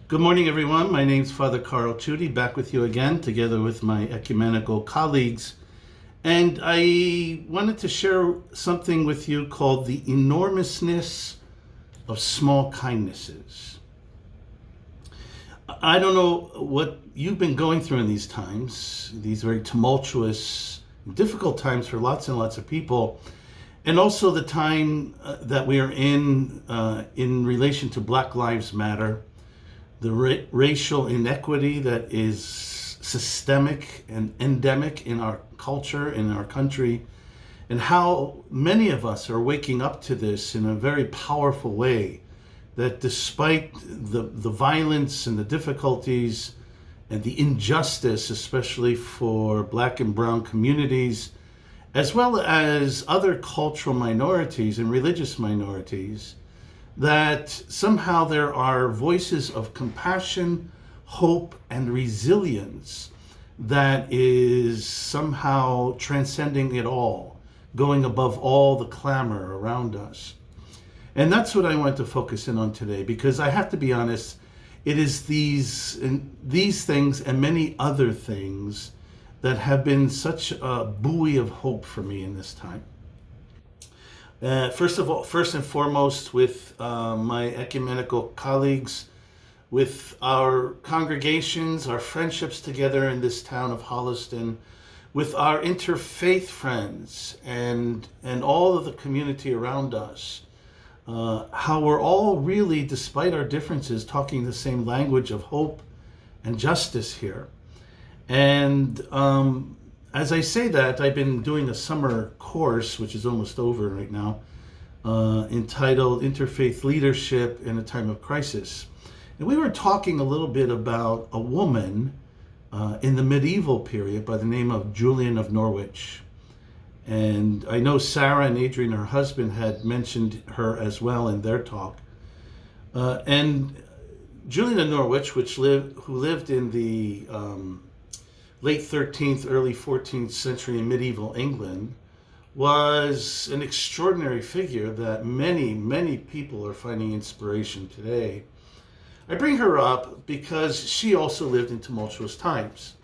Good morning, everyone. My name's Father Carl Chudy, back with you again, together with my ecumenical colleagues. And I wanted to share something with you called the enormousness of small kindnesses. I don't know what you've been going through in these times, these very tumultuous, difficult times for lots and lots of people, and also the time that we are in relation to Black Lives Matter, the racial inequity that is systemic and endemic in our culture, in our country, and how many of us are waking up to this in a very powerful way, that despite the violence and the difficulties and the injustice, especially for Black and brown communities, as well as other cultural minorities and religious minorities, that somehow there are voices of compassion, hope, and resilience that is somehow transcending it all, going above all the clamor around us. And that's what I want to focus in on today, because I have to be honest, it is these things and many other things that have been such a buoy of hope for me in this time. First and foremost, with my ecumenical colleagues, with our congregations, our friendships together in this town of Holliston, with our interfaith friends and all of the community around us, how we're all really, despite our differences, talking the same language of hope and justice here. And as I say that, I've been doing a summer course, which is almost over right now, entitled Interfaith Leadership in a Time of Crisis. And we were talking a little bit about a woman in the medieval period by the name of Julian of Norwich. And I know Sarah and Adrian, her husband, had mentioned her as well in their talk. And Julian of Norwich, who lived in the late 13th, early 14th century in medieval England, was an extraordinary figure that many, many people are finding inspiration today. I bring her up because she also lived in tumultuous times.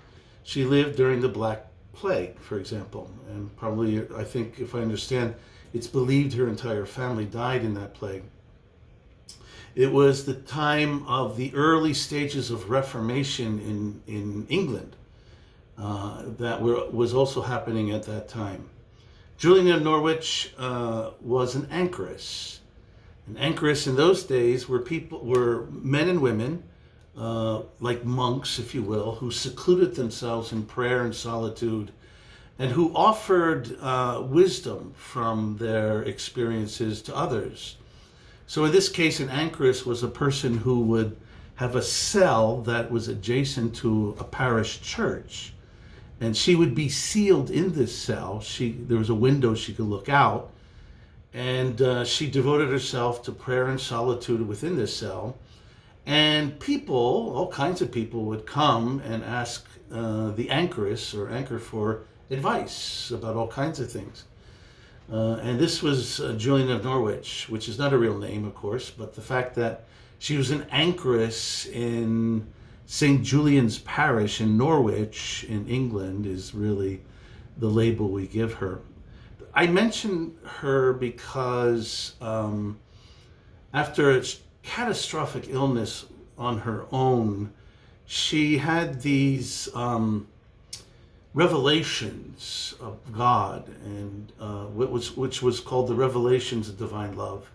She lived during the Black Plague, for example, and probably, I think, if I understand, it's believed her entire family died in that plague. It was the time of the early stages of Reformation in England. That was also happening at that time. Julian of Norwich was an anchoress. An anchoress in those days were men and women, like monks, if you will, who secluded themselves in prayer and solitude, and who offered wisdom from their experiences to others. So in this case, an anchoress was a person who would have a cell that was adjacent to a parish church. And she would be sealed in this cell. There was a window she could look out. And she devoted herself to prayer and solitude within this cell. And people, all kinds of people, would come and ask the anchoress or anchor for advice about all kinds of things. And this was Julian of Norwich, which is not a real name, of course, but the fact that she was an anchoress in St. Julian's Parish in Norwich in England is really the label we give her. I mention her because after a catastrophic illness on her own, she had these revelations of God, and which was called the Revelations of Divine Love.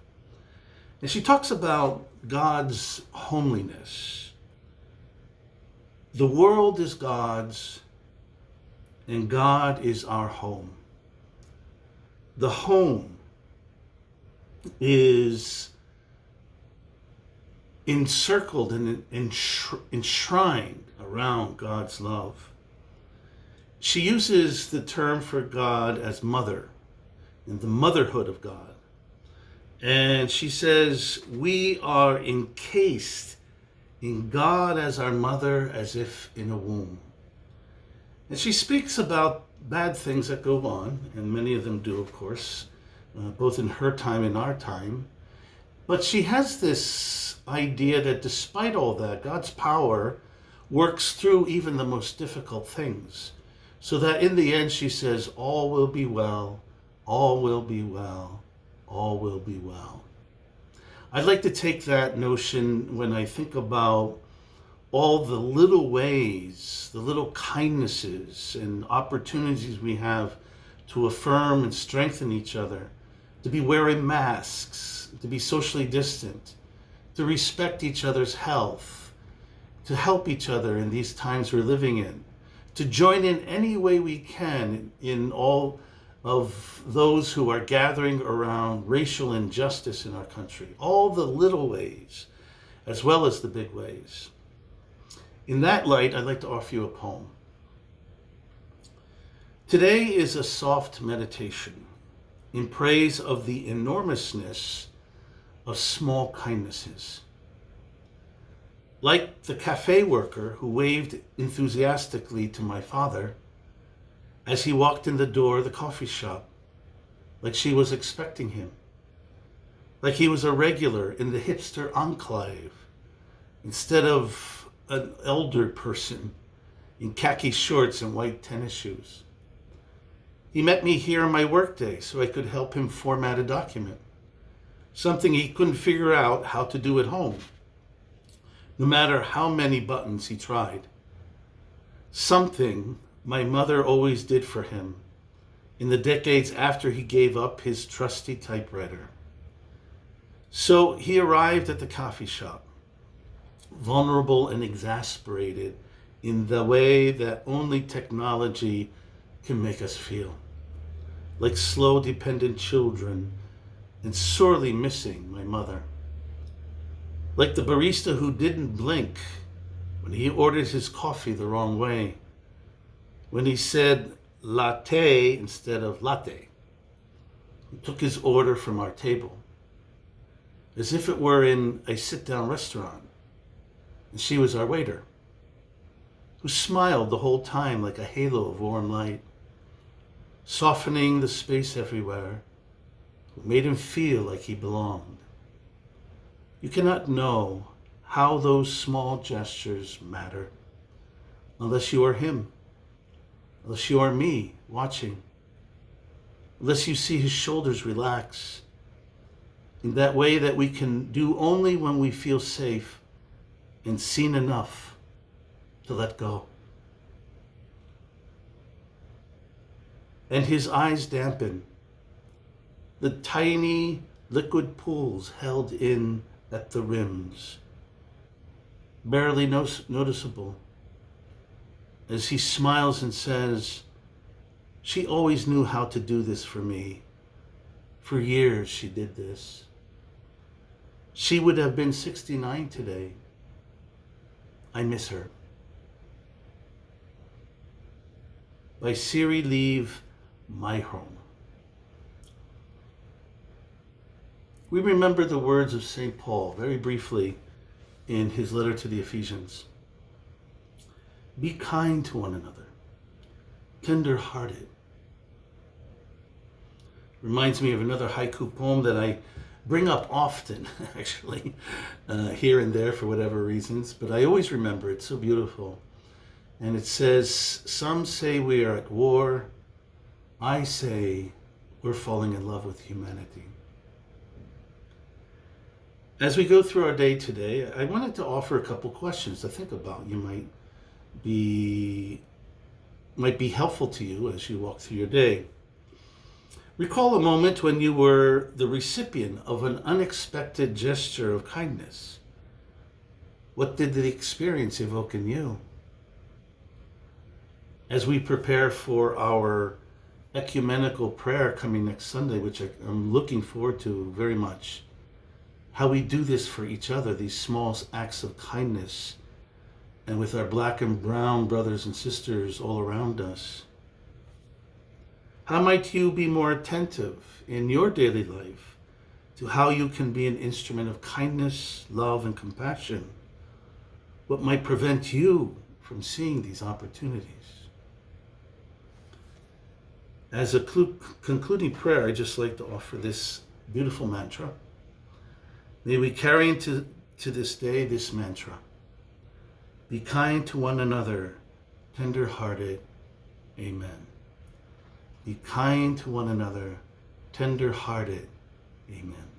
And she talks about God's homeliness. The world is God's, and God is our home. The home is encircled and enshrined around God's love. She uses the term for God as mother, and the motherhood of God. And she says, we are encased in God as our mother, as if in a womb. And she speaks about bad things that go on, and many of them do, of course, both in her time and our time. But she has this idea that despite all that, God's power works through even the most difficult things. So that in the end, she says, all will be well, all will be well, all will be well. I'd like to take that notion when I think about all the little ways, the little kindnesses and opportunities we have to affirm and strengthen each other, to be wearing masks, to be socially distant, to respect each other's health, to help each other in these times we're living in, to join in any way we can in all of those who are gathering around racial injustice in our country, all the little ways as well as the big ways. In that light, I'd like to offer you a poem. Today is a soft meditation in praise of the enormousness of small kindnesses. Like the cafe worker who waved enthusiastically to my father as he walked in the door of the coffee shop, like she was expecting him, like he was a regular in the hipster enclave instead of an elder person in khaki shorts and white tennis shoes. He met me here on my workday so I could help him format a document, something he couldn't figure out how to do at home, no matter how many buttons he tried. Something my mother always did for him in the decades after he gave up his trusty typewriter. So he arrived at the coffee shop, vulnerable and exasperated in the way that only technology can make us feel, like slow, dependent children, and sorely missing my mother. Like the barista who didn't blink when he ordered his coffee the wrong way, when he said latte instead of latte, who took his order from our table, as if it were in a sit-down restaurant, and she was our waiter, who smiled the whole time like a halo of warm light, softening the space everywhere, who made him feel like he belonged. You cannot know how those small gestures matter unless you are him, unless you are me watching, unless you see his shoulders relax in that way that we can do only when we feel safe and seen enough to let go. And his eyes dampen, the tiny liquid pools held in at the rims, barely noticeable, as he smiles and says, she always knew how to do this for me. For years she did this. She would have been 69 today. I miss her. By Siri Leave My Home. We remember the words of St. Paul very briefly in his letter to the Ephesians. Be kind to one another, tender-hearted. Reminds me of another haiku poem that I bring up often, actually, here and there for whatever reasons, but I always remember it's so beautiful. And it says, some say we are at war. I say we're falling in love with humanity. As we go through our day today, I wanted to offer a couple questions to think about. You might be helpful to you as you walk through your day. Recall a moment when you were the recipient of an unexpected gesture of kindness. What did the experience evoke in you? As we prepare for our ecumenical prayer coming next Sunday, which I'm looking forward to very much, how we do this for each other, these small acts of kindness, and with our black and brown brothers and sisters all around us. How might you be more attentive in your daily life to how you can be an instrument of kindness, love, and compassion? What might prevent you from seeing these opportunities? As a concluding prayer, I'd just like to offer this beautiful mantra. May we carry into this day this mantra. Be kind to one another, tender-hearted. Amen. Be kind to one another, tender-hearted. Amen.